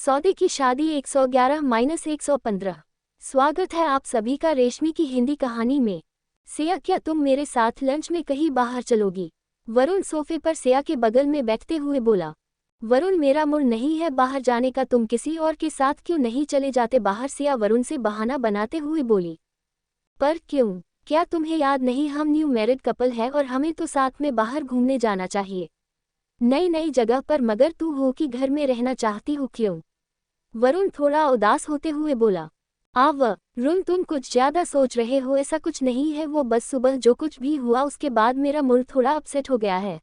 सौदे की शादी 111-115। स्वागत है आप सभी का रेशमी की हिंदी कहानी में। सिया, क्या तुम मेरे साथ लंच में कहीं बाहर चलोगी? वरुण सोफे पर सिया के बगल में बैठते हुए बोला। वरुण, मेरा मूड नहीं है बाहर जाने का, तुम किसी और के साथ क्यों नहीं चले जाते बाहर? सिया वरुण से बहाना बनाते हुए बोली। पर क्यों? क्या तुम्हें याद नहीं, हम न्यू मैरिड कपल है और हमें तो साथ में बाहर घूमने जाना चाहिए, नई नई जगह पर। मगर तू हो कि घर में रहना चाहती हो, क्यों? वरुण थोड़ा उदास होते हुए बोला। वरुण, तुम कुछ ज्यादा सोच रहे हो, ऐसा कुछ नहीं है, वो बस सुबह जो कुछ भी हुआ उसके बाद मेरा मूड थोड़ा अपसेट हो गया है।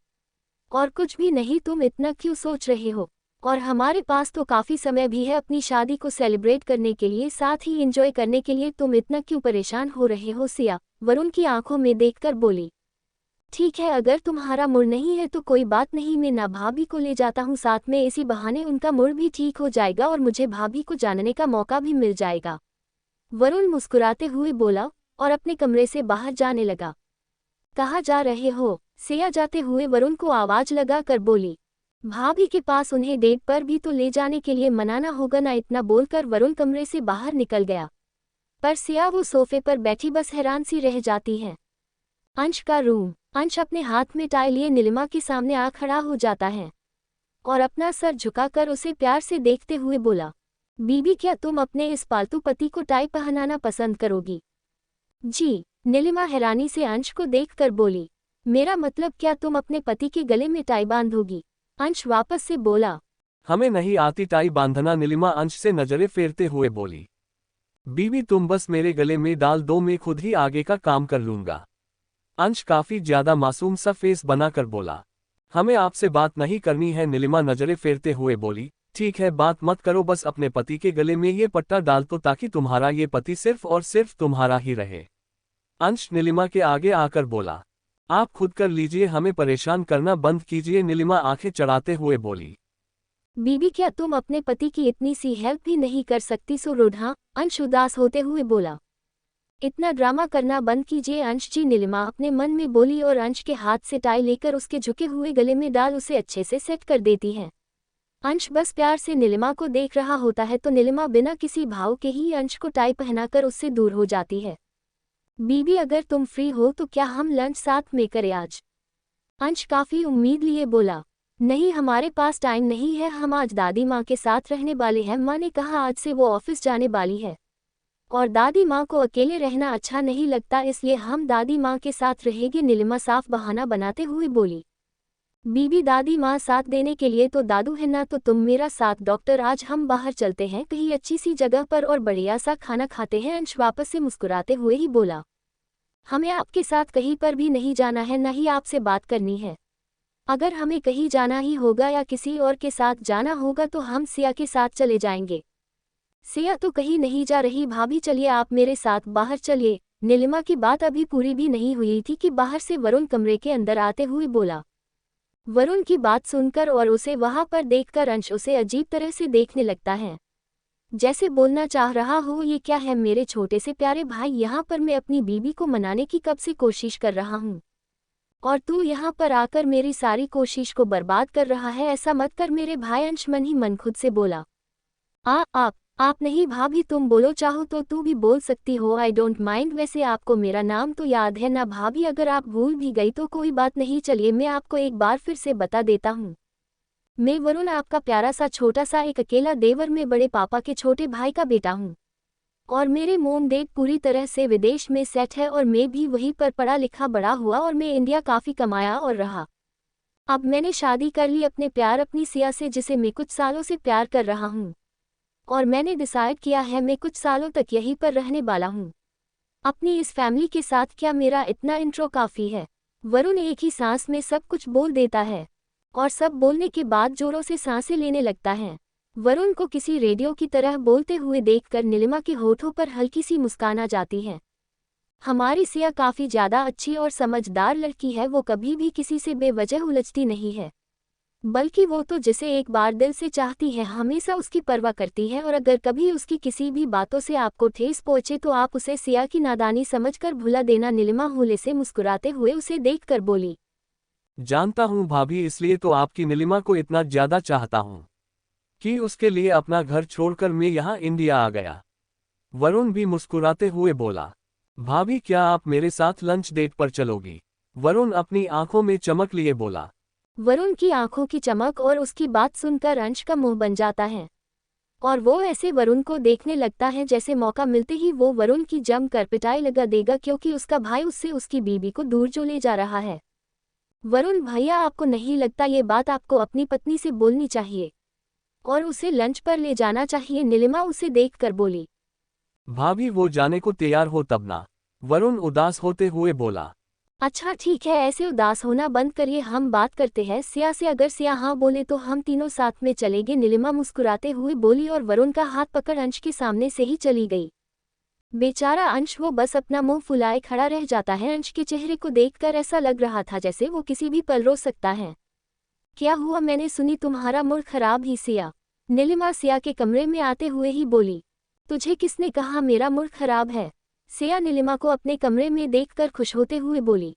और कुछ भी नहीं, तुम इतना क्यों सोच रहे हो? और हमारे पास तो काफी समय भी है अपनी शादी को सेलिब्रेट करने के लिए, साथ ही एंजॉय करने के लिए, तुम इतना क्यों परेशान हो रहे हो? सिया वरुण की आंखों में देखकर बोली। ठीक है, अगर तुम्हारा मूड नहीं है तो कोई बात नहीं, मैं ना भाभी को ले जाता हूँ साथ में, इसी बहाने उनका मूड भी ठीक हो जाएगा और मुझे भाभी को जानने का मौका भी मिल जाएगा। वरुण मुस्कुराते हुए बोला और अपने कमरे से बाहर जाने लगा। कहाँ जा रहे हो? सिया जाते हुए वरुण को आवाज लगा कर बोली। भाभी के पास, उन्हें डेट पर भी तो ले जाने के लिए मनाना होगा ना। इतना बोलकर वरुण कमरे से बाहर निकल गया। पर सिया वो सोफे पर बैठी बस हैरान सी रह जाती है। अंश का रूम। अंश अपने हाथ में टाई लिए नीलिमा के सामने आ खड़ा हो जाता है और अपना सर झुकाकर उसे प्यार से देखते हुए बोला। बीबी, क्या तुम अपने इस पालतू पति को टाई पहनाना पसंद करोगी? जी। नीलिमा हैरानी से अंश को देखकर बोली। मेरा मतलब, क्या तुम अपने पति के गले में टाई बांधोगी? अंश वापस से बोला। हमें नहीं आती टाई बांधना, नीलिमा अंश से नजरें फेरते हुए बोली। बीबी, तुम बस मेरे गले में डाल दो, मैं खुद ही आगे का काम कर लूंगा। अंश काफी ज्यादा मासूम सा फेस बनाकर बोला। हमें आपसे बात नहीं करनी है, नीलिमा नजरें फेरते हुए बोली। ठीक है, बात मत करो, बस अपने पति के गले में ये पट्टा डाल दो ताकि तुम्हारा ये पति सिर्फ और सिर्फ तुम्हारा ही रहे। अंश नीलिमा के आगे आकर बोला। आप खुद कर लीजिए, हमें परेशान करना बंद कीजिए, नीलिमा आंखें चढ़ाते हुए बोली। बीबी, क्या तुम अपने पति की इतनी सी हेल्प भी नहीं कर सकती? सो रूढ़ा, अंश उदास होते हुए बोला। इतना ड्रामा करना बंद कीजिए अंश जी, नीलिमा अपने मन में बोली और अंश के हाथ से टाई लेकर उसके झुके हुए गले में डाल उसे अच्छे से सेट कर देती है। अंश बस प्यार से नीलिमा को देख रहा होता है तो नीलिमा बिना किसी भाव के ही अंश को टाई पहनाकर उससे दूर हो जाती है। बीबी, अगर तुम फ्री हो तो क्या हम लंच साथ में करें आज? अंश काफी उम्मीद लिए बोला। नहीं, हमारे पास टाइम नहीं है, हम आज दादी माँ के साथ रहने वाले हैं। माँ ने कहा आज से वो ऑफिस जाने वाली है और दादी माँ को अकेले रहना अच्छा नहीं लगता, इसलिए हम दादी माँ के साथ रहेंगे, नीलिमा साफ बहाना बनाते हुए बोली। बीबी, दादी माँ साथ देने के लिए तो दादू है ना, तो तुम मेरा साथ। डॉक्टर, आज हम बाहर चलते हैं कहीं अच्छी सी जगह पर और बढ़िया सा खाना खाते हैं। अंश वापस से मुस्कुराते हुए ही बोला। हमें आपके साथ कहीं पर भी नहीं जाना है, न ही आपसे बात करनी है। अगर हमें कहीं जाना ही होगा या किसी और के साथ जाना होगा तो हम सिया के साथ चले जाएंगे। सिया तो कहीं नहीं जा रही भाभी, चलिए आप मेरे साथ बाहर चलिए। नीलिमा की बात अभी पूरी भी नहीं हुई थी कि बाहर से वरुण कमरे के अंदर आते हुए बोला। वरुण की बात सुनकर और उसे वहां पर देखकर अंश उसे अजीब तरह से देखने लगता है, जैसे बोलना चाह रहा हो, ये क्या है मेरे छोटे से प्यारे भाई, यहाँ पर मैं अपनी बीबी को मनाने की कब से कोशिश कर रहा हूँ और तू यहाँ पर आकर मेरी सारी कोशिश को बर्बाद कर रहा है। ऐसा मत कर मेरे भाई, अंश मन ही मन खुद से बोला। आप नहीं भाभी, तुम बोलो, चाहो तो तू भी बोल सकती हो, आई डोंट माइंड। वैसे आपको मेरा नाम तो याद है ना भाभी, अगर आप भूल भी गई तो कोई बात नहीं, चलिए मैं आपको एक बार फिर से बता देता हूँ। मैं वरुण, आपका प्यारा सा छोटा सा एक अकेला देवर, में बड़े पापा के छोटे भाई का बेटा हूँ और मेरे मोम डैड पूरी तरह से विदेश में सेट है और मैं भी वहीं पर पढ़ा लिखा बड़ा हुआ और मैं इंडिया काफ़ी कमाया और रहा। अब मैंने शादी कर ली अपने प्यार अपनी सिया से, जिसे मैं कुछ सालों से प्यार कर रहा हूँ और मैंने डिसाइड किया है मैं कुछ सालों तक यहीं पर रहने वाला हूँ अपनी इस फैमिली के साथ। क्या मेरा इतना इंट्रो काफ़ी है? वरुण एक ही सांस में सब कुछ बोल देता है और सब बोलने के बाद जोरों से सांसें लेने लगता है। वरुण को किसी रेडियो की तरह बोलते हुए देखकर नीलिमा के होठों पर हल्की सी मुस्कान आ जाती है। हमारी सिया काफ़ी ज़्यादा अच्छी और समझदार लड़की है, वो कभी भी किसी से बेवजह उलझती नहीं है, बल्कि वो तो जिसे एक बार दिल से चाहती है हमेशा उसकी परवाह करती है और अगर कभी उसकी किसी भी बातों से आपको ठेस पहुंचे तो आप उसे सिया की नादानी समझकर भुला देना। नीलिमा हूले से मुस्कुराते हुए उसे देखकर बोली। जानता हूँ भाभी, इसलिए तो आपकी नीलिमा को इतना ज्यादा चाहता हूँ, कि उसके लिए अपना घर छोड़कर मैं यहाँ इंडिया आ गया। वरुण भी मुस्कुराते हुए बोला, भाभी क्या आप मेरे साथ लंच डेट पर चलोगी? वरुण अपनी आंखों में चमक लिए बोला। वरुण की आंखों की चमक और उसकी बात सुनकर अंश का मुंह बन जाता है और वो ऐसे वरुण को देखने लगता है जैसे मौका मिलते ही वो वरुण की जमकर पिटाई लगा देगा, क्योंकि उसका भाई उससे उसकी बीबी को दूर जो ले जा रहा है। वरुण भैया, आपको नहीं लगता ये बात आपको अपनी पत्नी से बोलनी चाहिए और उसे लंच पर ले जाना चाहिए? नीलिमा उसे देखकर बोली। भाभी वो जाने को तैयार हो तब ना, वरुण उदास होते हुए बोला। अच्छा ठीक है, ऐसे उदास होना बंद करिए, हम बात करते हैं सिया से। अगर सिया हाँ बोले तो हम तीनों साथ में चलेंगे, नीलिमा मुस्कुराते हुए बोली और वरुण का हाथ पकड़ अंश के सामने से ही चली गई। बेचारा अंश, वो बस अपना मुंह फुलाए खड़ा रह जाता है। अंश के चेहरे को देखकर ऐसा लग रहा था जैसे वो किसी भी पल रो सकता है। क्या हुआ? मैंने सुनी तुम्हारा मूड खराब ही सिया? नीलिमा सिया के कमरे में आते हुए ही बोली। तुझे किसने कहा मेरा मूड खराब है? सिया नीलिमा को अपने कमरे में देखकर खुश होते हुए बोली।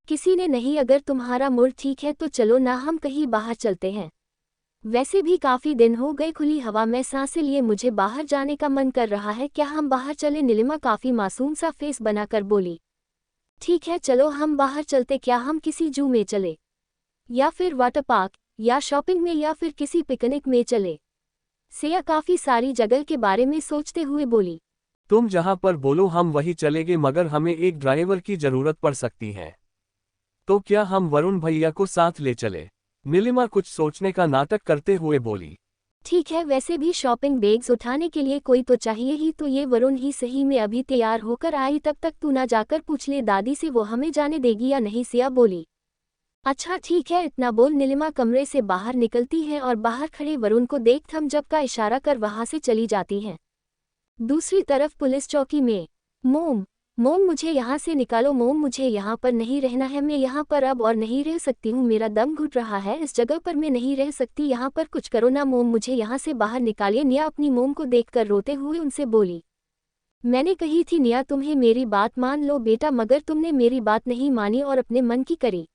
किसी ने नहीं, अगर तुम्हारा मूड ठीक है तो चलो ना, हम कहीं बाहर चलते हैं। वैसे भी काफी दिन हो गए खुली हवा में सांसें लिए मुझे बाहर जाने का मन कर रहा है, क्या हम बाहर चले? नीलिमा काफी मासूम सा फेस बनाकर बोली। ठीक है चलो हम बाहर चलते, क्या हम किसी जू में चले या फिर वाटर पार्क या शॉपिंग में या फिर किसी पिकनिक में चले? सिया काफी सारी जगह के बारे में सोचते हुए बोली। तुम जहां पर बोलो हम वहीं चलेंगे, मगर हमें एक ड्राइवर की जरूरत पड़ सकती है। तो क्या हम वरुण भैया को साथ ले चले? नीलिमा कुछ सोचने का नाटक करते हुए बोली। ठीक है, वैसे भी शॉपिंग बैग्स उठाने के लिए कोई तो चाहिए ही, तो ये वरुण ही सही में अभी तैयार होकर आई, तब तक तू ना जाकर पूछ ले दादी से वो हमें जाने देगी या नहीं? सिया बोली। अच्छा ठीक है, इतना बोल नीलिमा कमरे से बाहर निकलती है और बाहर खड़े वरुण को देख थम जब का इशारा कर वहां से चली जाती है। दूसरी तरफ पुलिस चौकी में मोम मोम मुझे यहाँ से निकालो, मोम मुझे यहाँ पर नहीं रहना है, मैं यहाँ पर अब और नहीं रह सकती हूँ, मेरा दम घुट रहा है, इस जगह पर मैं नहीं रह सकती, यहाँ पर कुछ करो ना मोम, मुझे यहाँ से बाहर निकालिए। निया अपनी मोम को देखकर रोते हुए उनसे बोली। मैंने कही थी निया तुम्हें मेरी बात मान लो बेटा, मगर तुमने मेरी बात नहीं मानी और अपने मन की करी।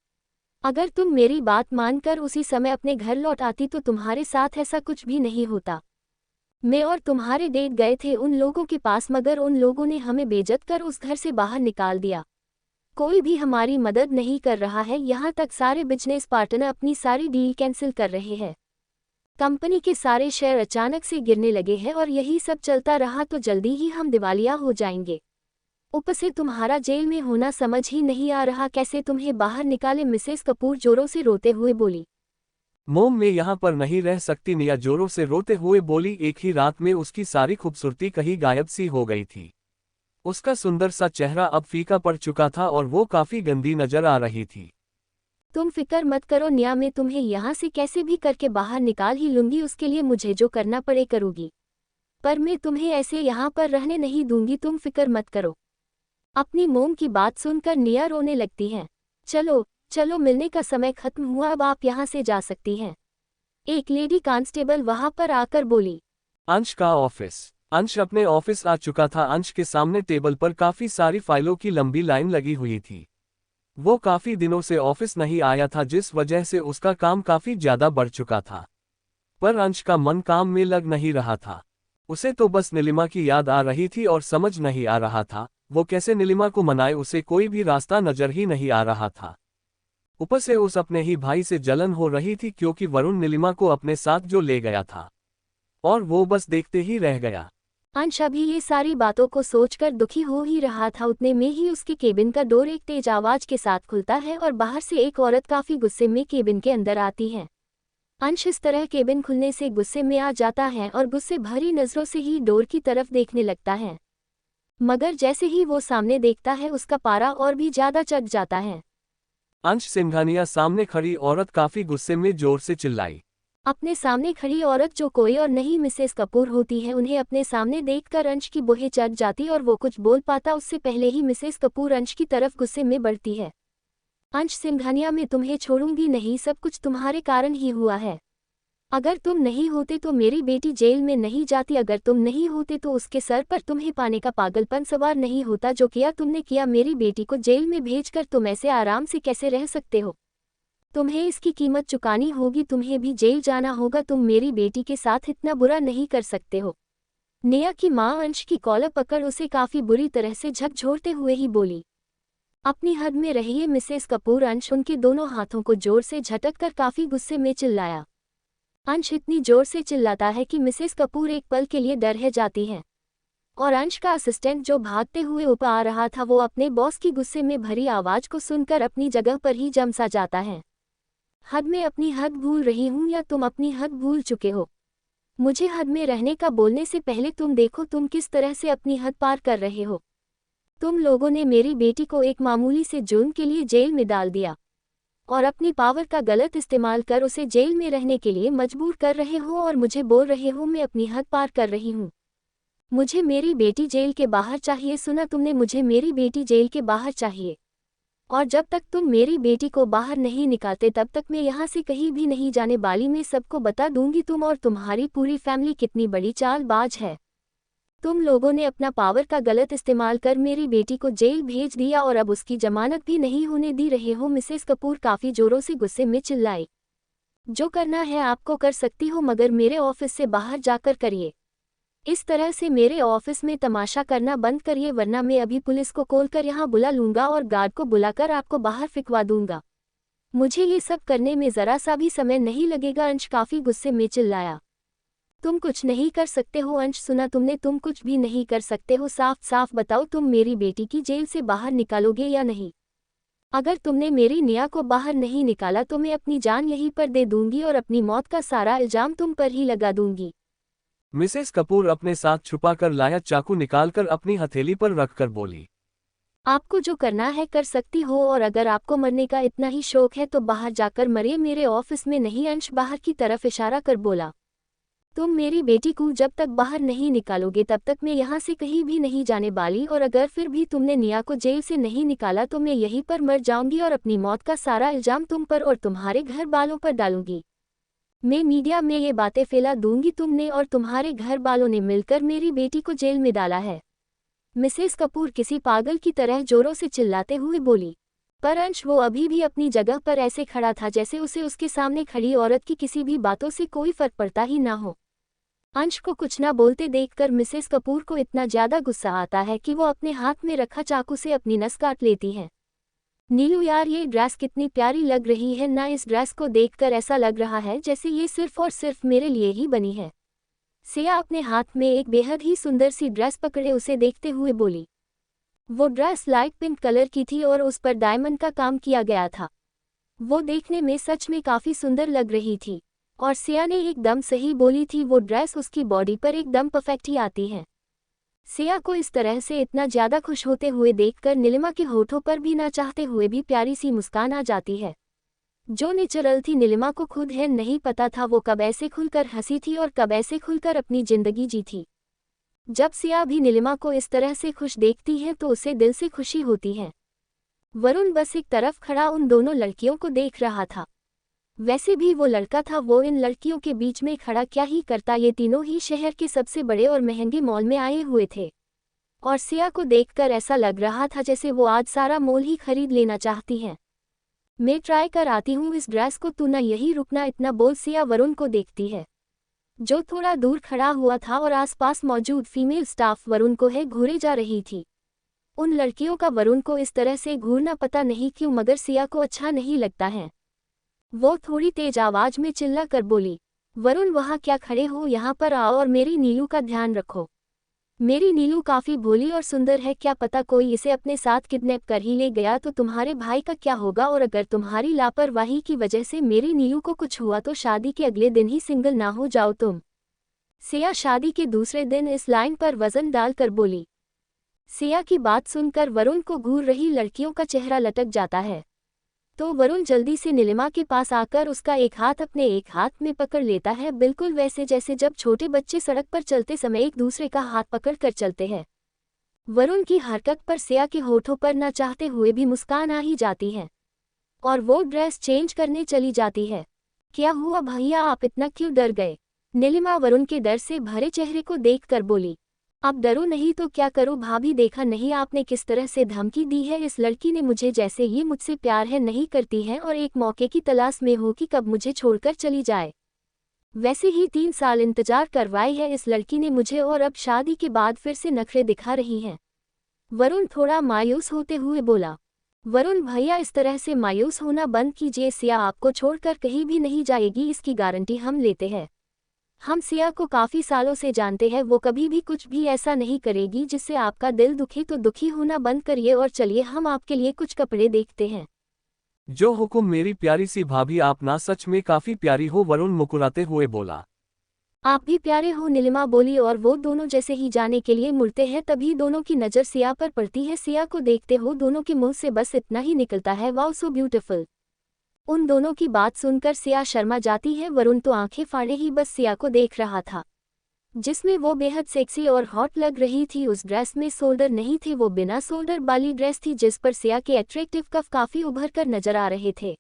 अगर तुम मेरी बात मानकर उसी समय अपने घर लौट आती तो तुम्हारे साथ ऐसा कुछ भी नहीं होता। मैं और तुम्हारे डेट गए थे उन लोगों के पास, मगर उन लोगों ने हमें बेइज्जत कर उस घर से बाहर निकाल दिया। कोई भी हमारी मदद नहीं कर रहा है, यहाँ तक सारे बिजनेस पार्टनर अपनी सारी डील कैंसिल कर रहे हैं। कंपनी के सारे शेयर अचानक से गिरने लगे हैं और यही सब चलता रहा तो जल्दी ही हम दिवालिया हो जाएंगे। ऊपर से तुम्हारा जेल में होना समझ ही नहीं आ रहा कैसे तुम्हें बाहर निकाले, मिसेस कपूर जोरों से रोते हुए बोली। मोम मैं यहाँ पर नहीं रह सकती, निया जोरों से रोते हुए बोली। एक ही रात में उसकी सारी खूबसूरती कहीं गायब सी हो गई थी। उसका सुंदर सा चेहरा अब फीका पड़ चुका था और वो काफी गंदी नजर आ रही थी। तुम फिक्र मत करो निया, मैं तुम्हें यहाँ से कैसे भी करके बाहर निकाल ही लूंगी, उसके लिए मुझे जो करना पड़े करूँगी, पर मैं तुम्हें ऐसे यहाँ पर रहने नहीं दूंगी, तुम फिक्र मत करो। अपनी मोम की बात सुनकर निया रोने लगती है। चलो चलो, मिलने का समय खत्म हुआ, अब आप यहाँ से जा सकती हैं, एक लेडी कांस्टेबल वहां पर आकर बोली। अंश का ऑफिस। अंश अपने ऑफिस आ चुका था। अंश के सामने टेबल पर काफी सारी फाइलों की लंबी लाइन लगी हुई थी। वो काफी दिनों से ऑफिस नहीं आया था, जिस वजह से उसका काम काफी ज्यादा बढ़ चुका था। पर अंश का मन काम में लग नहीं रहा था। उसे तो बस नीलिमा की याद आ रही थी और समझ नहीं आ रहा था वो कैसे नीलिमा को मनाए, उसे कोई भी रास्ता नजर ही नहीं आ रहा था। ऊपर से उस अपने ही भाई से जलन हो रही थी, क्योंकि वरुण नीलिमा को अपने साथ जो ले गया था और वो बस देखते ही रह गया। अंश अभी ये सारी बातों को सोचकर दुखी हो ही रहा था, उतने में ही उसके केबिन का डोर एक तेज आवाज के साथ खुलता है और बाहर से एक औरत काफी गुस्से में केबिन के अंदर आती है। अंश इस तरह केबिन खुलने से गुस्से में आ जाता है और गुस्से भरी नजरों से ही डोर की तरफ देखने लगता है, मगर जैसे ही वो सामने देखता है उसका पारा और भी ज्यादा चढ़ जाता है। अंश सिंघानिया सामने खड़ी औरत काफी गुस्से में जोर से चिल्लाई। अपने सामने खड़ी औरत जो कोई और नहीं मिसेस कपूर होती है, उन्हें अपने सामने देखकर अंश की बोहे चढ़ जाती और वो कुछ बोल पाता उससे पहले ही मिसेस कपूर अंश की तरफ गुस्से में बढ़ती है। अंश सिंघानिया, मैं तुम्हें छोड़ूंगी नहीं, सब कुछ तुम्हारे कारण ही हुआ है। अगर तुम नहीं होते तो मेरी बेटी जेल में नहीं जाती, अगर तुम नहीं होते तो उसके सर पर तुम्हें पाने का पागलपन सवार नहीं होता। जो किया तुमने किया, मेरी बेटी को जेल में भेजकर तुम ऐसे आराम से कैसे रह सकते हो? तुम्हें इसकी कीमत चुकानी होगी, तुम्हें भी जेल जाना होगा, तुम मेरी बेटी के साथ इतना बुरा नहीं कर सकते हो। नेहा की मां अंश की कॉलर पकड़ उसे काफी बुरी तरह से झकझोरते हुए ही बोली। अपनी हद में रहिए मिसेस कपूर। अंश उनके दोनों हाथों को जोर से झटक कर काफी गुस्से में चिल्लाया। अंश इतनी जोर से चिल्लाता है कि मिसेस कपूर एक पल के लिए डर है जाती हैं। और अंश का असिस्टेंट जो भागते हुए ऊपर आ रहा था वो अपने बॉस की गुस्से में भरी आवाज को सुनकर अपनी जगह पर ही जम सा जाता है। हद में अपनी हद भूल रही हूं या तुम अपनी हद भूल चुके हो? मुझे हद में रहने का बोलने से पहले तुम देखो तुम किस तरह से अपनी हद पार कर रहे हो। तुम लोगों ने मेरी बेटी को एक मामूली से जुर्म के लिए जेल में डाल दिया और अपनी पावर का गलत इस्तेमाल कर उसे जेल में रहने के लिए मजबूर कर रहे हो और मुझे बोल रहे हो मैं अपनी हद पार कर रही हूँ। मुझे मेरी बेटी जेल के बाहर चाहिए। सुना तुमने? मुझे मेरी बेटी जेल के बाहर चाहिए। और जब तक तुम मेरी बेटी को बाहर नहीं निकालते तब तक मैं यहाँ से कहीं भी नहीं जाने वाली। मैं सबको बता दूंगी तुम और तुम्हारी पूरी फैमिली कितनी बड़ी चालबाज है। तुम लोगों ने अपना पावर का गलत इस्तेमाल कर मेरी बेटी को जेल भेज दिया और अब उसकी जमानत भी नहीं होने दी रहे हो। मिसेस कपूर काफी जोरों से गुस्से में चिल्लाई। जो करना है आपको कर सकती हो मगर मेरे ऑफिस से बाहर जाकर करिए। इस तरह से मेरे ऑफिस में तमाशा करना बंद करिए वरना मैं अभी पुलिस को कॉल कर यहाँ बुला लूंगा और गार्ड को बुलाकर आपको बाहर फिकवा दूंगा। मुझे ये सब करने में जरा सा भी समय नहीं लगेगा। अंश काफी गुस्से में चिल्लाया। तुम कुछ नहीं कर सकते हो अंश। सुना तुमने? तुम कुछ भी नहीं कर सकते हो। साफ साफ बताओ तुम मेरी बेटी की जेल से बाहर निकालोगे या नहीं? अगर तुमने मेरी नेहा को बाहर नहीं निकाला तो मैं अपनी जान यहीं पर दे दूंगी और अपनी मौत का सारा इल्जाम तुम पर ही लगा दूंगी। मिसेस कपूर अपने साथ छुपाकर लाया चाकू निकालकर अपनी हथेली पर रखकर बोली। आपको जो करना है कर सकती हो और अगर आपको मरने का इतना ही शौक है तो बाहर जाकर मरिए, मेरे ऑफिस में नहीं। अंश बाहर की तरफ इशारा कर बोला। तुम मेरी बेटी को जब तक बाहर नहीं निकालोगे तब तक मैं यहाँ से कहीं भी नहीं जाने वाली और अगर फिर भी तुमने नेहा को जेल से नहीं निकाला तो मैं यहीं पर मर जाऊंगी और अपनी मौत का सारा इल्जाम तुम पर और तुम्हारे घर वालों पर डालूंगी। मैं मीडिया में ये बातें फैला दूंगी तुमने और तुम्हारे घर वालों ने मिलकर मेरी बेटी को जेल में डाला है। मिसेस कपूर किसी पागल की तरह जोरों से चिल्लाते हुए बोली। पर अंश वो अभी भी अपनी जगह पर ऐसे खड़ा था जैसे उसे उसके सामने खड़ी औरत की किसी भी बातों से कोई फर्क पड़ता ही ना हो। अंश को कुछ ना बोलते देखकर मिसेस कपूर को इतना ज्यादा गुस्सा आता है कि वो अपने हाथ में रखा चाकू से अपनी नस काट लेती है। नीलू यार ये ड्रेस कितनी प्यारी लग रही है ना। इस ड्रेस को देखकर ऐसा लग रहा है जैसे ये सिर्फ और सिर्फ मेरे लिए ही बनी है। सिया अपने हाथ में एक बेहद ही सुंदर सी ड्रेस पकड़े उसे देखते हुए बोली। वो ड्रेस लाइट पिंक कलर की थी और उस पर डायमंड का काम किया गया था। वो देखने में सच में काफी सुंदर लग रही थी और सिया ने एकदम सही बोली थी। वो ड्रेस उसकी बॉडी पर एकदम परफेक्ट ही आती है। सिया को इस तरह से इतना ज्यादा खुश होते हुए देखकर नीलिमा के होठों पर भी ना चाहते हुए भी प्यारी सी मुस्कान आ जाती है। जो नेचुरल थी नीलिमा को खुद है नहीं पता था वो कब ऐसे खुलकर हंसी थी और कब ऐसे खुलकर अपनी जिंदगी जी थी। जब सिया भी नीलिमा को इस तरह से खुश देखती है तो उसे दिल से खुशी होती है। वरुण बस एक तरफ खड़ा उन दोनों लड़कियों को देख रहा था। वैसे भी वो लड़का था, वो इन लड़कियों के बीच में खड़ा क्या ही करता। ये तीनों ही शहर के सबसे बड़े और महंगे मॉल में आए हुए थे और सिया को देखकर ऐसा लग रहा था जैसे वो आज सारा मॉल ही खरीद लेना चाहती है। मैं ट्राई कर आती हूँ इस ड्रेस को, तू ना यही रुकना, इतना बोल सिया वरुण को देखती है जो थोड़ा दूर खड़ा हुआ था और आसपास मौजूद फीमेल स्टाफ वरुण को है घूरे जा रही थी। उन लड़कियों का वरुण को इस तरह से घूरना पता नहीं क्यों मगर सिया को अच्छा नहीं लगता है। वो थोड़ी तेज आवाज में चिल्ला कर बोली, वरुण वहाँ क्या खड़े हो, यहाँ पर आओ और मेरी नीलू का ध्यान रखो। मेरी नीलू काफी भोली और सुंदर है, क्या पता कोई इसे अपने साथ किडनैप कर ही ले गया तो तुम्हारे भाई का क्या होगा और अगर तुम्हारी लापरवाही की वजह से मेरी नीलू को कुछ हुआ तो शादी के अगले दिन ही सिंगल ना हो जाओ तुम। सिया शादी के दूसरे दिन इस लाइन पर वजन डालकर बोली। सिया की बात सुनकर वरुण को घूर रही लड़कियों का चेहरा लटक जाता है तो वरुण जल्दी से नीलिमा के पास आकर उसका एक हाथ अपने एक हाथ में पकड़ लेता है, बिल्कुल वैसे जैसे जब छोटे बच्चे सड़क पर चलते समय एक दूसरे का हाथ पकड़ कर चलते हैं। वरुण की हरकत पर सिया के होठों पर न चाहते हुए भी मुस्कान आ ही जाती है और वो ड्रेस चेंज करने चली जाती है। क्या हुआ भैया, आप इतना क्यों डर गए? नीलिमा वरुण के डर से भरे चेहरे को देखकर बोली। अब डरो नहीं तो क्या करो भाभी, देखा नहीं आपने किस तरह से धमकी दी है। इस लड़की ने मुझे जैसे ये मुझसे प्यार है नहीं करती है और एक मौके की तलाश में हो कि कब मुझे छोड़कर चली जाए। वैसे ही 3 साल इंतजार करवाई है इस लड़की ने मुझे और अब शादी के बाद फिर से नखरे दिखा रही है। वरुण थोड़ा मायूस होते हुए बोला। वरुण भैया इस तरह से मायूस होना बंद कीजिए, सिया आपको छोड़कर कहीं भी नहीं जाएगी, इसकी गारंटी हम लेते हैं। हम सिया को काफी सालों से जानते हैं, वो कभी भी कुछ भी ऐसा नहीं करेगी जिससे आपका दिल दुखे। तो दुखी होना बंद करिए और चलिए हम आपके लिए कुछ कपड़े देखते हैं। जो हुक्म मेरी प्यारी सी भाभी, आप ना सच में काफी प्यारी हो, वरुण मुकुराते हुए बोला। आप भी प्यारे हो, नीलिमा बोली और वो दोनों जैसे ही जाने के लिए मुड़ते हैं तभी दोनों की नज़र सिया पर पड़ती है। सिया को देखते हो दोनों के मुंह से बस इतना ही निकलता है, वाओ सो ब्यूटीफुल। उन दोनों की बात सुनकर सिया शर्मा जाती है। वरुण तो आंखें फाड़े ही बस सिया को देख रहा था, जिसमें वो बेहद सेक्सी और हॉट लग रही थी। उस ड्रेस में शोल्डर नहीं थे, वो बिना शोल्डर वाली ड्रेस थी जिस पर सिया के अट्रैक्टिव कफ काफी उभर कर नजर आ रहे थे।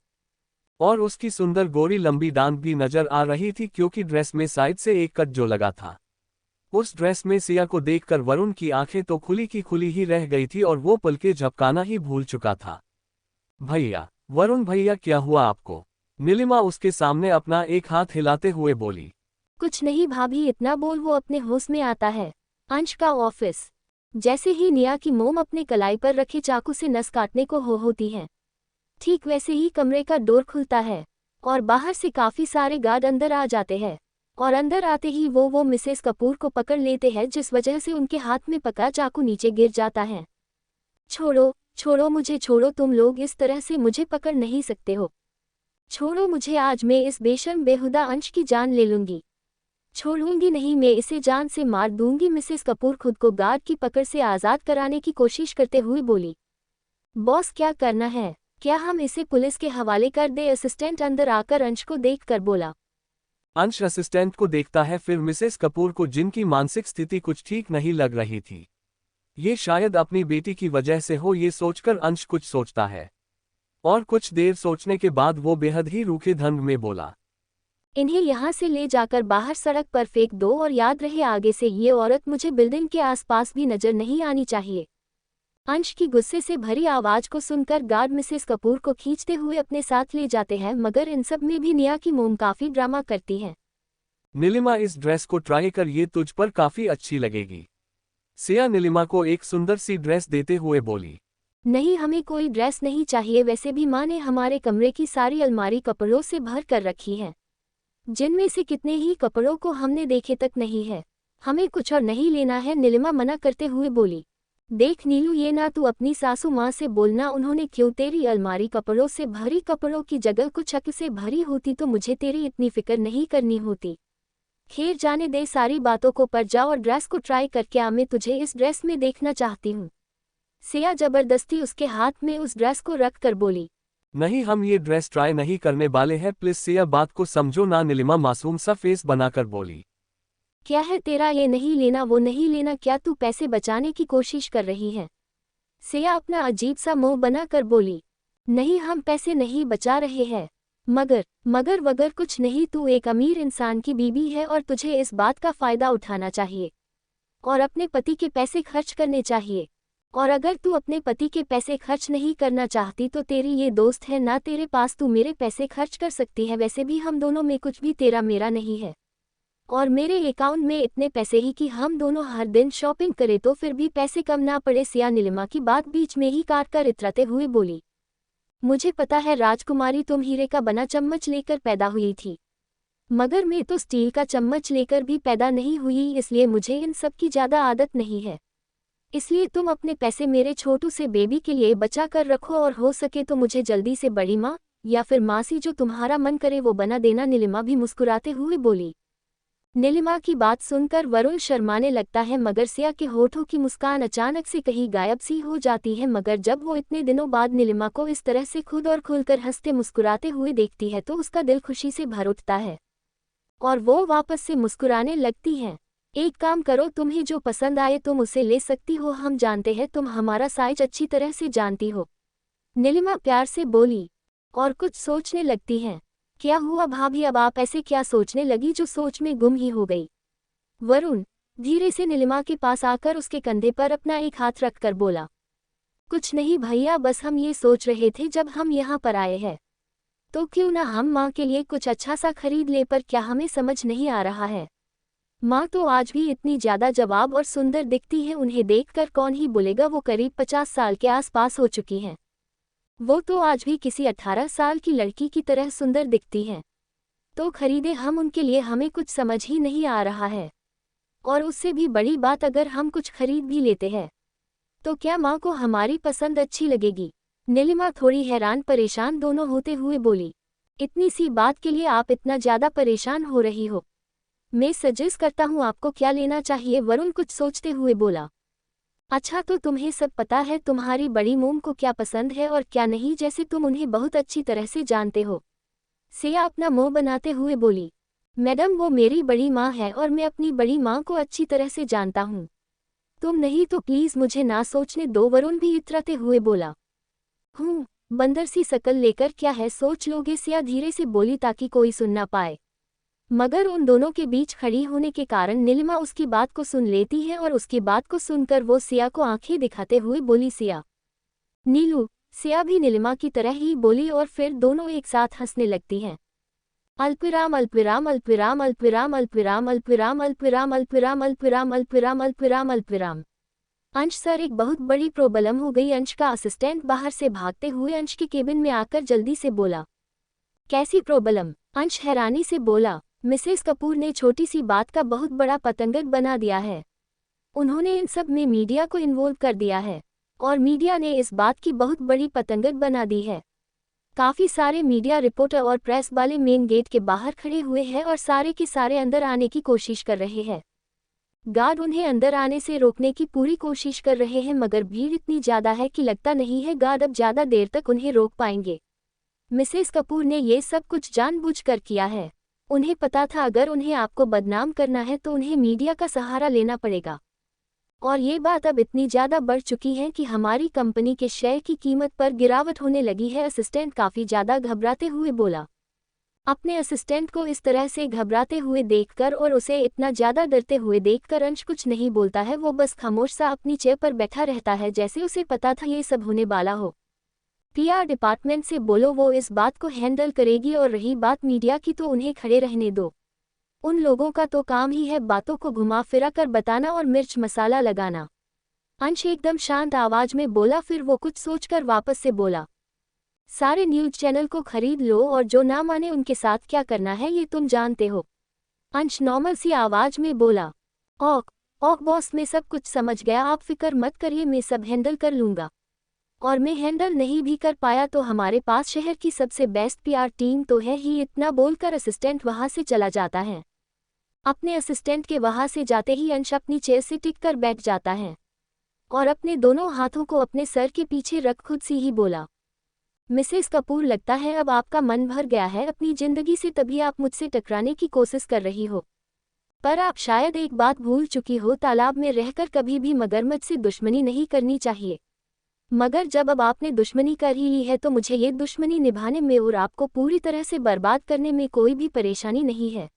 और उसकी सुंदर गोरी लंबी डांड भी नजर आ रही थी क्योंकि ड्रेस में साइड से एक कट जो लगा था। उस ड्रेस में सिया को देखकर वरुण की आंखें तो खुली की खुली ही रह गई थी और वो पलके झपकाना ही भूल चुका था। भैया, वरुण भैया क्या हुआ आपको? नीलिमा उसके सामने अपना एक हाथ हिलाते हुए बोली। कुछ नहीं भाभी, इतना बोल वो अपने होश में आता है। अंश का ऑफिस। जैसे ही निया की मोम अपने कलाई पर रखे चाकू से नस काटने को होती है, ठीक वैसे ही कमरे का डोर खुलता है और बाहर से काफी सारे गार्ड अंदर आ जाते हैं। और अंदर आते ही वो मिसेस कपूर को पकड़ लेते हैं, जिस वजह से उनके हाथ में पका चाकू नीचे गिर जाता है। छोड़ो छोड़ो मुझे, छोड़ो, तुम लोग इस तरह से मुझे पकड़ नहीं सकते हो। छोड़ो मुझे, आज मैं इस बेशर्म बेहुदा अंश की जान ले लूंगी। छोड़ूंगी नहीं, मैं इसे जान से मार दूंगी। मिसेस कपूर खुद को गार्ड की पकड़ से आजाद कराने की कोशिश करते हुए बोली। बॉस क्या करना है, क्या हम इसे पुलिस के हवाले कर दे? असिस्टेंट अंदर आकर अंश को देखकर बोला। अंश असिस्टेंट को देखता है, फिर मिसेस कपूर को, जिनकी मानसिक स्थिति कुछ ठीक नहीं लग रही थी। ये शायद अपनी बेटी की वजह से हो, ये सोचकर अंश कुछ सोचता है और कुछ देर सोचने के बाद वो बेहद ही रूखे ढंग में बोला। इन्हें यहाँ से ले जाकर बाहर सड़क पर फेंक दो और याद रहे आगे से ये औरत मुझे बिल्डिंग के आसपास भी नजर नहीं आनी चाहिए। अंश की गुस्से से भरी आवाज को सुनकर गार्ड मिसेस कपूर को खींचते हुए अपने साथ ले जाते हैं, मगर इन सब में भी निया की मोम काफी ड्रामा करती है। नीलिमा, इस ड्रेस को ट्राई कर, ये तुझ पर काफी अच्छी लगेगी। सिया नीलिमा को एक सुंदर सी ड्रेस देते हुए बोली। नहीं, हमें कोई ड्रेस नहीं चाहिए, वैसे भी माँ ने हमारे कमरे की सारी अलमारी कपड़ों से भर कर रखी है, जिनमें से कितने ही कपड़ों को हमने देखे तक नहीं है। हमें कुछ और नहीं लेना है, नीलिमा मना करते हुए बोली। देख नीलू, ये ना तू अपनी सासू माँ से बोलना, उन्होंने क्यों तेरी अलमारी कपड़ों से भरी, कपड़ों की जगह कुछ अक्ल से भरी होती तो मुझे तेरी इतनी फिक्र नहीं करनी होती। खैर जाने दे सारी बातों को, पर जाओ और ड्रेस को ट्राई करके आ, मैं तुझे इस ड्रेस में देखना चाहती हूँ। सिया जबरदस्ती उसके हाथ में उस ड्रेस को रख कर बोली। नहीं, हम ये ड्रेस ट्राई नहीं करने वाले हैं, प्लीज सिया बात को समझो ना, नीलिमा मासूम सा फेस बनाकर बोली। क्या है तेरा, ये नहीं लेना वो नहीं लेना, क्या तू पैसे बचाने की कोशिश कर रही है? सिया अपना अजीब सा मुंह बनाकर बोली। नहीं, हम पैसे नहीं बचा रहे हैं, मगर वगर कुछ नहीं, तू एक अमीर इंसान की बीवी है और तुझे इस बात का फायदा उठाना चाहिए और अपने पति के पैसे खर्च करने चाहिए। और अगर तू अपने पति के पैसे खर्च नहीं करना चाहती तो तेरी ये दोस्त है ना तेरे पास, तू मेरे पैसे खर्च कर सकती है। वैसे भी हम दोनों में कुछ भी तेरा मेरा नहीं है और मेरे अकाउंट में इतने पैसे ही कि हम दोनों हर दिन शॉपिंग करें तो फिर भी पैसे कम ना पड़े। सिया नीलिमा की बात बीच में ही काट कर इतराते हुए बोली। मुझे पता है राजकुमारी, तुम हीरे का बना चम्मच लेकर पैदा हुई थी, मगर मैं तो स्टील का चम्मच लेकर भी पैदा नहीं हुई, इसलिए मुझे इन सब की ज़्यादा आदत नहीं है। इसलिए तुम अपने पैसे मेरे छोटू से बेबी के लिए बचा कर रखो और हो सके तो मुझे जल्दी से बड़ी माँ या फिर मासी, जो तुम्हारा मन करे वो बना देना। नीलिमा भी मुस्कुराते हुए बोली। नीलिमा की बात सुनकर वरुण शर्माने लगता है, मगर सिया के होठों की मुस्कान अचानक से कहीं गायब सी हो जाती है। मगर जब वो इतने दिनों बाद नीलिमा को इस तरह से खुद और खुलकर हंसते मुस्कुराते हुए देखती है तो उसका दिल खुशी से भर उठता है और वो वापस से मुस्कुराने लगती है। एक काम करो, तुम्हें जो पसंद आए तुम उसे ले सकती हो, हम जानते हैं तुम हमारा साइज अच्छी तरह से जानती हो, नीलिमा प्यार से बोली और कुछ सोचने लगती है। क्या हुआ भाभी, अब आप ऐसे क्या सोचने लगी जो सोच में गुम ही हो गई? वरुण, धीरे से नीलिमा के पास आकर उसके कंधे पर अपना एक हाथ रखकर बोला, कुछ नहीं भैया, बस हम ये सोच रहे थे जब हम यहाँ पर आए हैं तो क्यों ना हम माँ के लिए कुछ अच्छा सा खरीद ले, पर क्या हमें समझ नहीं आ रहा है। माँ तो आज भी इतनी ज्यादा जवाब और सुंदर दिखती है, उन्हें देखकर कौन ही बोलेगा वो करीब 50 साल के आसपास हो चुकी हैं। वो तो आज भी किसी 18 साल की लड़की की तरह सुंदर दिखती हैं। तो खरीदे हम उनके लिए, हमें कुछ समझ ही नहीं आ रहा है। और उससे भी बड़ी बात, अगर हम कुछ खरीद भी लेते हैं तो क्या माँ को हमारी पसंद अच्छी लगेगी। नीलिमा थोड़ी हैरान परेशान दोनों होते हुए बोली, इतनी सी बात के लिए आप इतना ज्यादा परेशान हो रही हो? मैं सजेस्ट करता हूँ आपको क्या लेना चाहिए, वरुण कुछ सोचते हुए बोला। अच्छा, तो तुम्हें सब पता है तुम्हारी बड़ी मोम को क्या पसंद है और क्या नहीं, जैसे तुम उन्हें बहुत अच्छी तरह से जानते हो। सिया अपना मुंह बनाते हुए बोली, मैडम वो मेरी बड़ी माँ है और मैं अपनी बड़ी माँ को अच्छी तरह से जानता हूँ। तुम नहीं तो प्लीज मुझे ना सोचने दो, वरुण भी इतराते हुए बोला। बंदर सी शकल लेकर क्या है सोच लोगे, सिया धीरे से बोली ताकि कोई सुन ना पाए। मगर उन दोनों के बीच खड़ी होने के कारण नीलिमा उसकी बात को सुन लेती है और उसकी बात को सुनकर वो सिया को आंखें दिखाते हुए बोली, सिया। नीलू। सिया भी नीलिमा की तरह ही बोली और फिर दोनों एक साथ हंसने लगती हैं। अल्पविराम अल्पविराम अल्पविराम अल्पविराम अल्पविराम अल्पविराम अल्पविराम अल्पविराम अल्पविराम अल्पविराम अल्पविराम अल्पविराम। अंश सर, एक बहुत बड़ी प्रॉब्लम हो गई। अंश का असिस्टेंट बाहर से भागते हुए अंश के केबिन में आकर जल्दी से बोला। कैसी प्रॉब्लम? अंश हैरानी से बोला, मिसेस कपूर ने छोटी सी बात का बहुत बड़ा पतंगड़ बना दिया है। उन्होंने इन सब में मीडिया को इन्वॉल्व कर दिया है और मीडिया ने इस बात की बहुत बड़ी पतंगड़ बना दी है। काफी सारे मीडिया रिपोर्टर और प्रेस वाले मेन गेट के बाहर खड़े हुए हैं और सारे के सारे अंदर आने की कोशिश कर रहे हैं। गार्ड उन्हें अंदर आने से रोकने की पूरी कोशिश कर रहे हैं, मगर भीड़ इतनी ज्यादा है कि लगता नहीं है गार्ड अब ज्यादा देर तक उन्हें रोक पाएंगे। मिसेस कपूर ने ये सब कुछ जानबूझकर किया है। उन्हें पता था अगर उन्हें आपको बदनाम करना है तो उन्हें मीडिया का सहारा लेना पड़ेगा। और ये बात अब इतनी ज्यादा बढ़ चुकी है कि हमारी कंपनी के शेयर की कीमत पर गिरावट होने लगी है। असिस्टेंट काफी ज्यादा घबराते हुए बोला। अपने असिस्टेंट को इस तरह से घबराते हुए देखकर और उसे इतना ज्यादा डरते हुए देखकर अंश कुछ नहीं बोलता है। वो बस खामोश सा अपनी चेयर पर बैठा रहता है, जैसे उसे पता था ये सब होने वाला हो। पीआर डिपार्टमेंट से बोलो, वो इस बात को हैंडल करेगी। और रही बात मीडिया की, तो उन्हें खड़े रहने दो। उन लोगों का तो काम ही है बातों को घुमा फिरा कर बताना और मिर्च मसाला लगाना। अंश एकदम शांत आवाज में बोला, फिर वो कुछ सोचकर वापस से बोला, सारे न्यूज चैनल को खरीद लो और जो ना माने उनके साथ क्या करना है ये तुम जानते हो। अंश नॉर्मल सी आवाज में बोला, ओक ओक बॉस, मैं सब कुछ समझ गया, आप फिक्र मत करिए, मैं सब हैंडल कर लूंगा। और मैं हैंडल नहीं भी कर पाया तो हमारे पास शहर की सबसे बेस्ट पीआर टीम तो है ही। इतना बोलकर असिस्टेंट वहां से चला जाता है। अपने असिस्टेंट के वहां से जाते ही अंश अपनी चेयर से टिककर बैठ जाता है और अपने दोनों हाथों को अपने सर के पीछे रख खुद से ही बोला, मिसेस कपूर, लगता है अब आपका मन भर गया है अपनी जिंदगी से, तभी आप मुझसे टकराने की कोशिश कर रही हो। पर आप शायद एक बात भूल चुकी हो, तालाब में रहकर कभी भी मगरमच्छ से दुश्मनी नहीं करनी चाहिए। मगर जब अब आपने दुश्मनी कर ही ली है तो मुझे ये दुश्मनी निभाने में और आपको पूरी तरह से बर्बाद करने में कोई भी परेशानी नहीं है।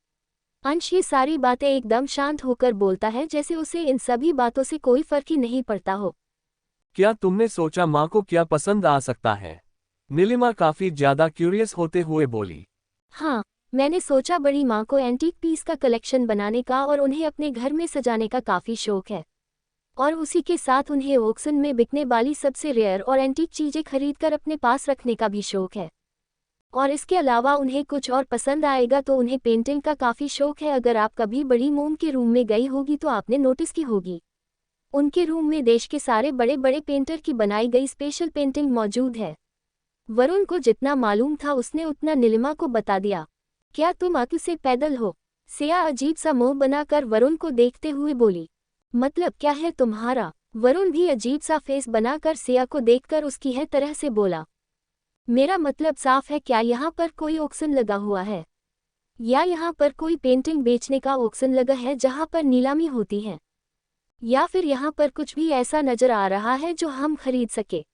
अंश ये सारी बातें एकदम शांत होकर बोलता है, जैसे उसे इन सभी बातों से कोई फर्क ही नहीं पड़ता हो। क्या तुमने सोचा माँ को क्या पसंद आ सकता है? नीलिमा काफी ज्यादा क्यूरियस होते हुए बोली। हाँ, मैंने सोचा बड़ी माँ को एंटीक पीस का कलेक्शन बनाने का और उन्हें अपने घर में सजाने का काफी शौक है। और उसी के साथ उन्हें ऑक्शन में बिकने वाली सबसे रेयर और एंटीक चीजें खरीदकर अपने पास रखने का भी शौक है। और इसके अलावा उन्हें कुछ और पसंद आएगा तो उन्हें पेंटिंग का काफी शौक है। अगर आप कभी बड़ी मोम के रूम में गई होगी तो आपने नोटिस की होगी, उनके रूम में देश के सारे बड़े बड़े पेंटर की बनाई गई स्पेशल पेंटिंग मौजूद है। वरुण को जितना मालूम था उसने उतना नीलिमा को बता दिया। क्या तुम अक्ल से पैदल हो? सिया अजीब सा मुंह बनाकर वरुण को देखते हुए बोली। मतलब क्या है तुम्हारा? वरुण भी अजीब सा फेस बनाकर सिया को देखकर उसकी है तरह से बोला। मेरा मतलब साफ है, क्या यहाँ पर कोई ऑक्शन लगा हुआ है? या यहाँ पर कोई पेंटिंग बेचने का ऑक्शन लगा है जहाँ पर नीलामी होती है? या फिर यहाँ पर कुछ भी ऐसा नजर आ रहा है जो हम खरीद सके,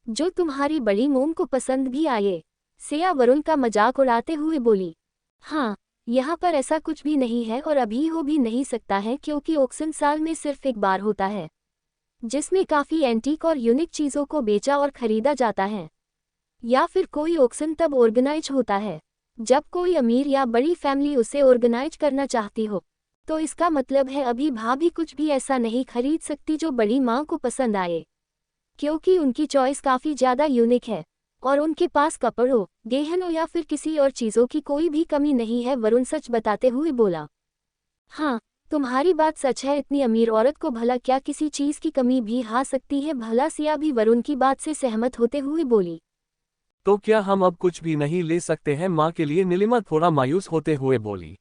जो तुम्हारी बड़ी मोम को पसंद भी आए? सिया वरुण का मजाक उड़ाते हुए बोली। हाँ, यहाँ पर ऐसा कुछ भी नहीं है और अभी हो भी नहीं सकता है क्योंकि ऑक्शन साल में सिर्फ एक बार होता है जिसमें काफ़ी एंटीक और यूनिक चीज़ों को बेचा और खरीदा जाता है। या फिर कोई ऑक्शन तब ऑर्गेनाइज होता है जब कोई अमीर या बड़ी फैमिली उसे ऑर्गेनाइज करना चाहती हो। तो इसका मतलब है अभी भाभी कुछ भी ऐसा नहीं खरीद सकती जो बड़ी माँ को पसंद आए, क्योंकि उनकी चॉइस काफ़ी ज़्यादा यूनिक है और उनके पास कपड़ों, गहनों या फिर किसी और चीज़ों की कोई भी कमी नहीं है। वरुण सच बताते हुए बोला। हाँ, तुम्हारी बात सच है, इतनी अमीर औरत को भला क्या किसी चीज़ की कमी भी आ सकती है? भला सिया भी वरुण की बात से सहमत होते हुए बोली। तो क्या हम अब कुछ भी नहीं ले सकते हैं माँ के लिए? नीलिमा थोड़ा मायूस होते हुए बोली।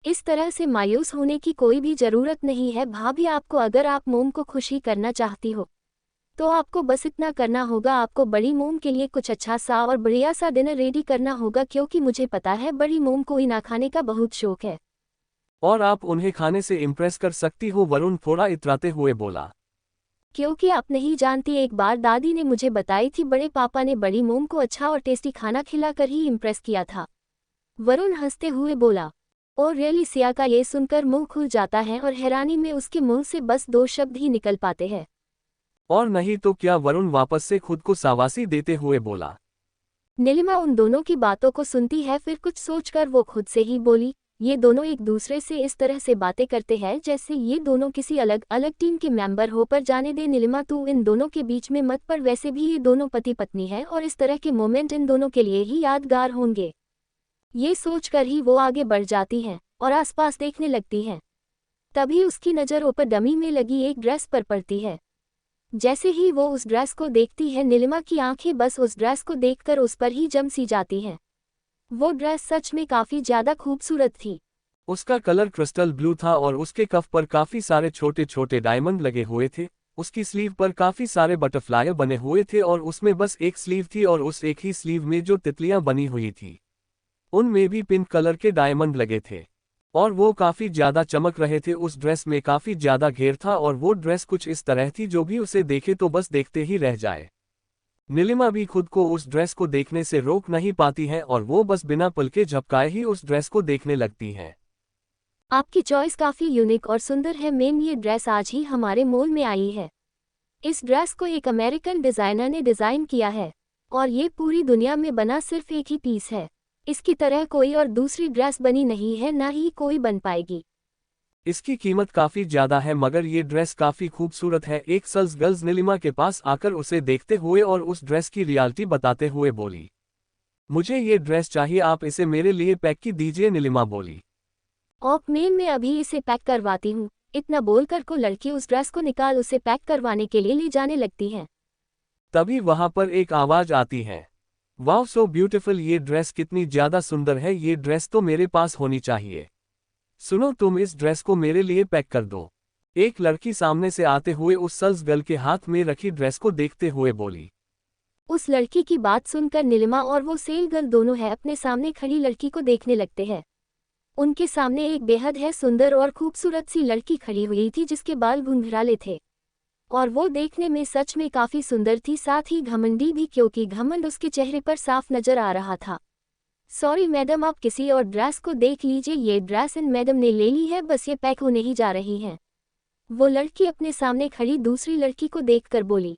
इस तरह से मायूस होने की कोई भी ज़रूरत नहीं है भाभी आपको। अगर आप मोम को खुशी करना चाहती हो तो आपको बस इतना करना होगा, आपको बड़ी मोम के लिए कुछ अच्छा सा और बढ़िया सा डिनर रेडी करना होगा, क्योंकि मुझे पता है बड़ी मोम को इना खाने का बहुत शौक है। और आप उन्हें खाने से इम्प्रेस कर सकती हो? वरुण थोड़ा इतराते हुए बोला। क्योंकि आप नहीं जानती, एक बार दादी ने मुझे बताई थी बड़े पापा ने बड़ी मोम को अच्छा और टेस्टी खाना खिलाकर ही इम्प्रेस किया था। वरुण हंसते हुए बोला। और रियली सिया का ये सुनकर मुंह खुल जाता है और हैरानी में उसके मुंह से बस 2 शब्द ही निकल पाते हैं। और नहीं तो क्या? वरुण वापस से खुद को शाबाशी देते हुए बोला। नीलिमा उन दोनों की बातों को सुनती है, फिर कुछ सोचकर वो खुद से ही बोली, ये दोनों एक दूसरे से इस तरह से बातें करते हैं जैसे ये दोनों किसी अलग अलग टीम के मेंबर हो। पर जाने दे नीलिमा, तू इन दोनों के बीच में मत पड़, वैसे भी ये दोनों पति पत्नी है और इस तरह के मोमेंट इन दोनों के लिए ही यादगार होंगे। ये सोचकर ही वो आगे बढ़ जाती हैं और आसपास देखने लगती हैं। तभी उसकी नज़र ऊपर डमी में लगी एक ड्रेस पर पड़ती है। जैसे ही वो उस ड्रेस को देखती है, नीलिमा की आंखें बस उस ड्रेस को देखकर उस पर ही जम सी जाती हैं। वो ड्रेस सच में काफ़ी ज़्यादा खूबसूरत थी। उसका कलर क्रिस्टल ब्लू था और उसके कफ पर काफी सारे छोटे छोटे डायमंड लगे हुए थे। उसकी स्लीव पर काफी सारे बटरफ्लाई बने हुए थे और उसमें बस एक स्लीव थी और उस एक ही स्लीव में जो तितलियां बनी हुई थी उनमें भी पिंक कलर के डायमंड लगे थे और वो काफी ज्यादा चमक रहे थे। उस ड्रेस में काफी ज्यादा घेर था और वो ड्रेस कुछ इस तरह थी जो भी उसे देखे तो बस देखते ही रह जाए। नीलिमा भी खुद को उस ड्रेस को देखने से रोक नहीं पाती है और वो बस बिना पलके झपकाए ही उस ड्रेस को देखने लगती है। आपकी चॉइस काफ़ी यूनिक और सुंदर है मैम, ये ड्रेस आज ही हमारे मॉल में आई है। इस ड्रेस को एक अमेरिकन डिज़ाइनर ने डिज़ाइन किया है और ये पूरी दुनिया में बना सिर्फ एक ही पीस है। इसकी तरह कोई और दूसरी ड्रेस बनी नहीं है, ना ही कोई बन पाएगी। इसकी कीमत काफी ज्यादा है मगर ये ड्रेस काफी खूबसूरत है। एक सेल्स गर्ल्स नीलिमा के पास आकर उसे देखते हुए और उस ड्रेस की रियलिटी बताते हुए बोली, मुझे ये ड्रेस चाहिए, आप इसे मेरे लिए पैक की दीजिए। नीलिमा बोली। ऑप मैम, मैं अभी इसे पैक करवाती हूँ। इतना बोलकर को लड़की उस ड्रेस को निकाल उसे पैक करवाने के लिए ले जाने लगती है। तभी वहां पर एक आवाज आती है, वाओ सो ब्यूटीफुल, ये ड्रेस कितनी ज्यादा सुंदर है, ये ड्रेस तो मेरे पास होनी चाहिए। सुनो, तुम इस ड्रेस को मेरे लिए पैक कर दो। एक लड़की सामने से आते हुए उस सेल्स गर्ल के हाथ में रखी ड्रेस को देखते हुए बोली। उस लड़की की बात सुनकर नीलिमा और वो सेल गर्ल दोनों है अपने सामने खड़ी लड़की को देखने लगते हैं। उनके सामने एक बेहद है सुंदर और खूबसूरत सी लड़की खड़ी हुई थी जिसके बाल घुंघराले थे और वो देखने में सच में काफ़ी सुंदर थी, साथ ही घमंडी भी, क्योंकि घमंड उसके चेहरे पर साफ नजर आ रहा था। सॉरी मैडम, आप किसी और ड्रेस को देख लीजिए, ये ड्रेस इन मैडम ने ले ली है, बस ये पैक होने ही जा रही हैं। वो लड़की अपने सामने खड़ी दूसरी लड़की को देखकर बोली।